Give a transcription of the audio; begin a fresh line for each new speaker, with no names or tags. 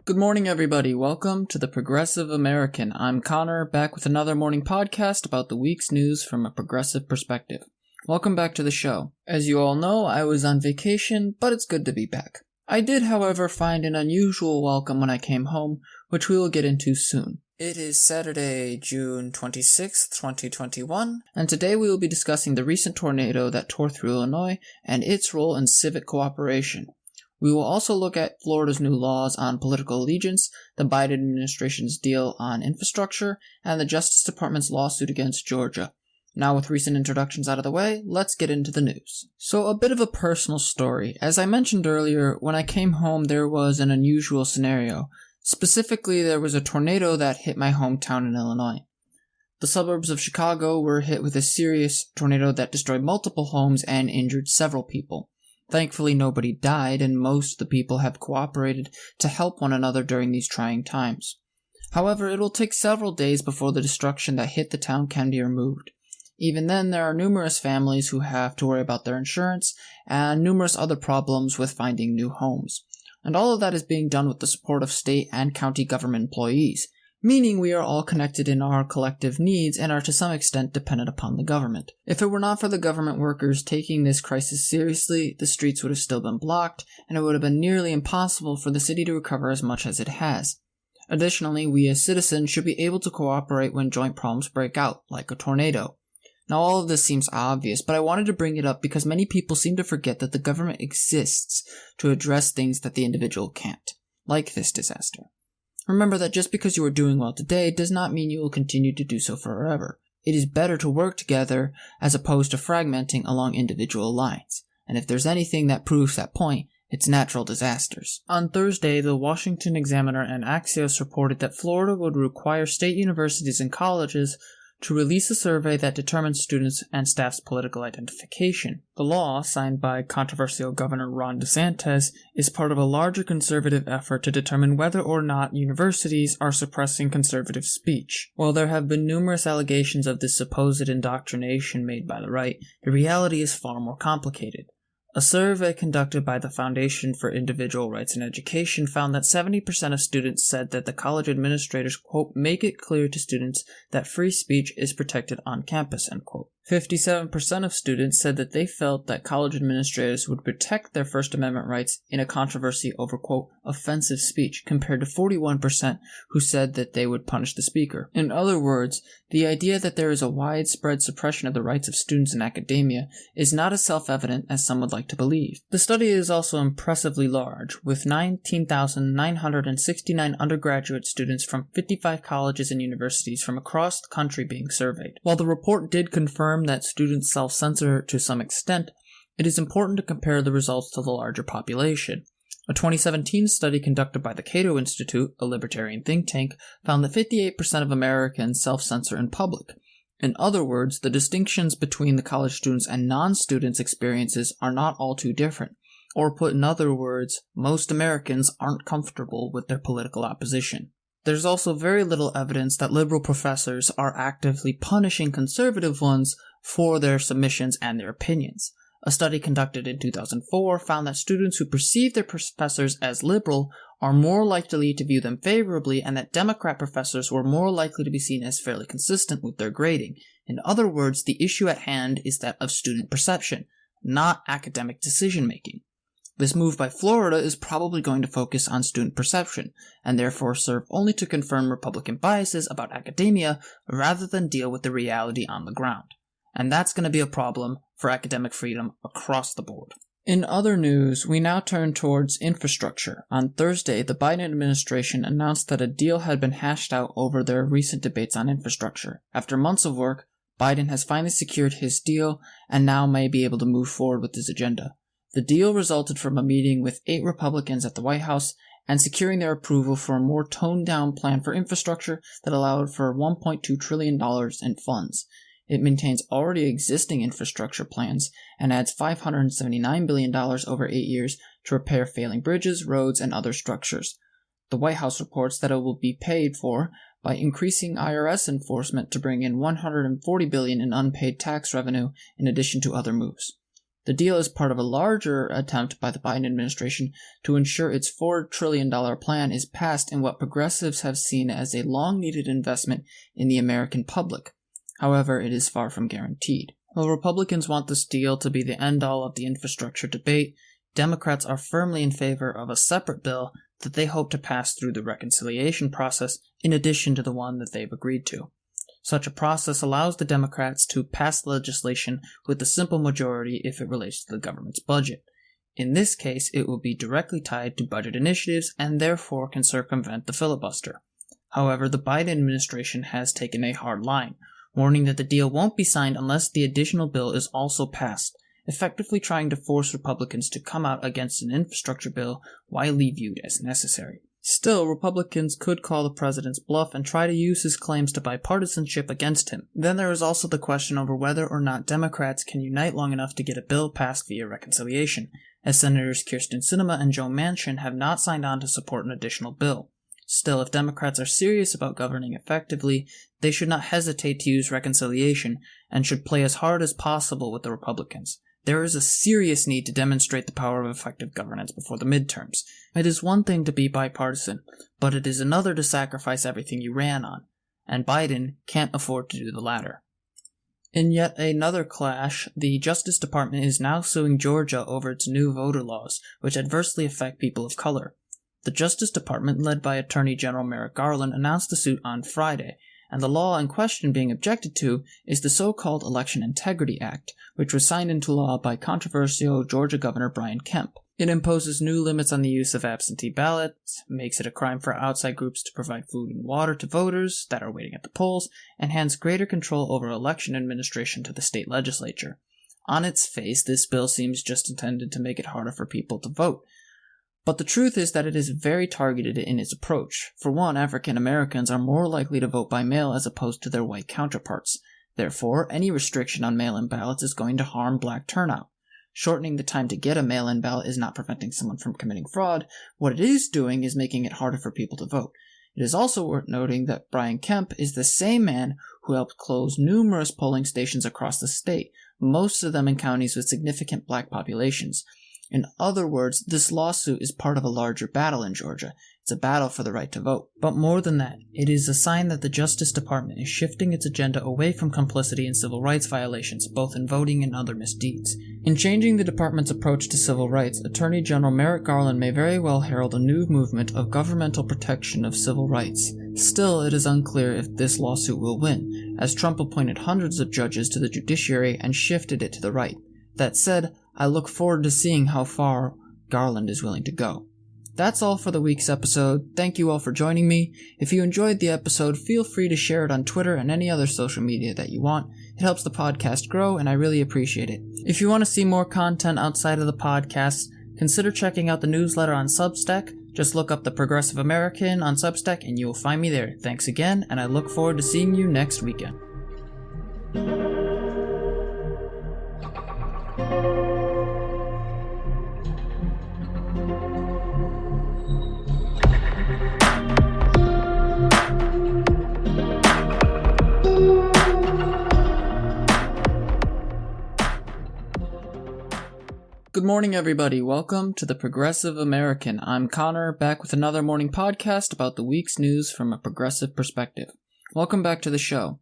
Good morning, everybody. Welcome to the Progressive American. I'm Connor, back with another morning podcast about the week's news from a progressive perspective. Welcome back to the show. As you all know, I was on vacation, but it's good to be back. I did, however, find an unusual welcome when I came home, which we will get into soon. It is Saturday, June 26th, 2021, and today we will be discussing the recent tornado that tore through Illinois and its role in civic cooperation. We will also look at Florida's new laws on political allegiance, the Biden administration's deal on infrastructure, and the Justice Department's lawsuit against Georgia. Now, with recent introductions out of the way, let's get into the news. So, a bit of a personal story. As I mentioned earlier, when I came home, there was an unusual scenario. Specifically, there was a tornado that hit my hometown in Illinois. The suburbs of Chicago were hit with a serious tornado that destroyed multiple homes and injured several people. Thankfully, nobody died, and most of the people have cooperated to help one another during these trying times. However, it will take several days before the destruction that hit the town can be removed. Even then, there are numerous families who have to worry about their insurance, and numerous other problems with finding new homes. And all of that is being done with the support of state and county government employees, meaning we are all connected in our collective needs and are to some extent dependent upon the government. If it were not for the government workers taking this crisis seriously, the streets would have still been blocked, and it would have been nearly impossible for the city to recover as much as it has. Additionally, we as citizens should be able to cooperate when joint problems break out, like a tornado. Now, all of this seems obvious, but I wanted to bring it up because many people seem to forget that the government exists to address things that the individual can't, like this disaster. Remember that just because you are doing well today does not mean you will continue to do so forever. It is better to work together as opposed to fragmenting along individual lines. And if there's anything that proves that point, it's natural disasters. On Thursday, the Washington Examiner and Axios reported that Florida would require state universities and colleges to release a survey that determines students' and staff's political identification. The law, signed by controversial Governor Ron DeSantis, is part of a larger conservative effort to determine whether or not universities are suppressing conservative speech. While there have been numerous allegations of this supposed indoctrination made by the right, the reality is far more complicated. A survey conducted by the Foundation for Individual Rights in Education found that 70% of students said that the college administrators, quote, make it clear to students that free speech is protected on campus, end quote. 57% of students said that they felt that college administrators would protect their First Amendment rights in a controversy over, quote, offensive speech, compared to 41% who said that they would punish the speaker. In other words, the idea that there is a widespread suppression of the rights of students in academia is not as self-evident as some would like to believe. The study is also impressively large, with 19,969 undergraduate students from 55 colleges and universities from across the country being surveyed. While the report did confirm that students self-censor to some extent, it is important to compare the results to the larger population. A 2017 study conducted by the Cato Institute, a libertarian think tank, found that 58% of Americans self-censor in public. In other words, the distinctions between the college students' and non-students' experiences are not all too different. Or put in other words, most Americans aren't comfortable with their political opposition. There's also very little evidence that liberal professors are actively punishing conservative ones for their submissions and their opinions. A study conducted in 2004 found that students who perceive their professors as liberal are more likely to view them favorably, and that Democrat professors were more likely to be seen as fairly consistent with their grading. In other words, the issue at hand is that of student perception, not academic decision-making. This move by Florida is probably going to focus on student perception, and therefore serve only to confirm Republican biases about academia rather than deal with the reality on the ground. And that's going to be a problem for academic freedom across the board. In other news, we now turn towards infrastructure. On Thursday, the Biden administration announced that a deal had been hashed out over their recent debates on infrastructure. After months of work, Biden has finally secured his deal and now may be able to move forward with his agenda. The deal resulted from a meeting with 8 Republicans at the White House and securing their approval for a more toned-down plan for infrastructure that allowed for $1.2 trillion in funds. It maintains already existing infrastructure plans and adds $579 billion over 8 years to repair failing bridges, roads, and other structures. The White House reports that it will be paid for by increasing IRS enforcement to bring in $140 billion in unpaid tax revenue in addition to other moves. The deal is part of a larger attempt by the Biden administration to ensure its $4 trillion plan is passed in what progressives have seen as a long-needed investment in the American public. However, it is far from guaranteed. While Republicans want this deal to be the end-all of the infrastructure debate, Democrats are firmly in favor of a separate bill that they hope to pass through the reconciliation process in addition to the one that they've agreed to. Such a process allows the Democrats to pass legislation with a simple majority if it relates to the government's budget. In this case, it will be directly tied to budget initiatives and therefore can circumvent the filibuster. However, the Biden administration has taken a hard line, warning that the deal won't be signed unless the additional bill is also passed, effectively trying to force Republicans to come out against an infrastructure bill widely viewed as necessary. Still, Republicans could call the president's bluff and try to use his claims to bipartisanship against him. Then there is also the question over whether or not Democrats can unite long enough to get a bill passed via reconciliation, as Senators Kyrsten Sinema and Joe Manchin have not signed on to support an additional bill. Still, if Democrats are serious about governing effectively, they should not hesitate to use reconciliation and should play as hard as possible with the Republicans. There is a serious need to demonstrate the power of effective governance before the midterms. It is one thing to be bipartisan, but it is another to sacrifice everything you ran on, and Biden can't afford to do the latter. In yet another clash, the Justice Department is now suing Georgia over its new voter laws, which adversely affect people of color. The Justice Department, led by Attorney General Merrick Garland, announced the suit on Friday, and the law in question being objected to is the so-called Election Integrity Act, which was signed into law by controversial Georgia Governor Brian Kemp. It imposes new limits on the use of absentee ballots, makes it a crime for outside groups to provide food and water to voters that are waiting at the polls, and hands greater control over election administration to the state legislature. On its face, this bill seems just intended to make it harder for people to vote. But the truth is that it is very targeted in its approach. For one, African Americans are more likely to vote by mail as opposed to their white counterparts. Therefore, any restriction on mail-in ballots is going to harm black turnout. Shortening the time to get a mail-in ballot is not preventing someone from committing fraud. What it is doing is making it harder for people to vote. It is also worth noting that Brian Kemp is the same man who helped close numerous polling stations across the state, most of them in counties with significant black populations. In other words, this lawsuit is part of a larger battle in Georgia. It's a battle for the right to vote. But more than that, it is a sign that the Justice Department is shifting its agenda away from complicity in civil rights violations, both in voting and other misdeeds. In changing the department's approach to civil rights, Attorney General Merrick Garland may very well herald a new movement of governmental protection of civil rights. Still, it is unclear if this lawsuit will win, as Trump appointed hundreds of judges to the judiciary and shifted it to the right. That said, I look forward to seeing how far Garland is willing to go. That's all for the week's episode. Thank you all for joining me. If you enjoyed the episode, feel free to share it on Twitter and any other social media that you want. It helps the podcast grow, and I really appreciate it. If you want to see more content outside of the podcast, consider checking out the newsletter on Substack. Just look up The Progressive American on Substack and you will find me there. Thanks again, and I look forward to seeing you next weekend. Good morning, everybody. Welcome to The Progressive American. I'm Connor, back with another morning podcast about the week's news from a progressive perspective. Welcome back to the show.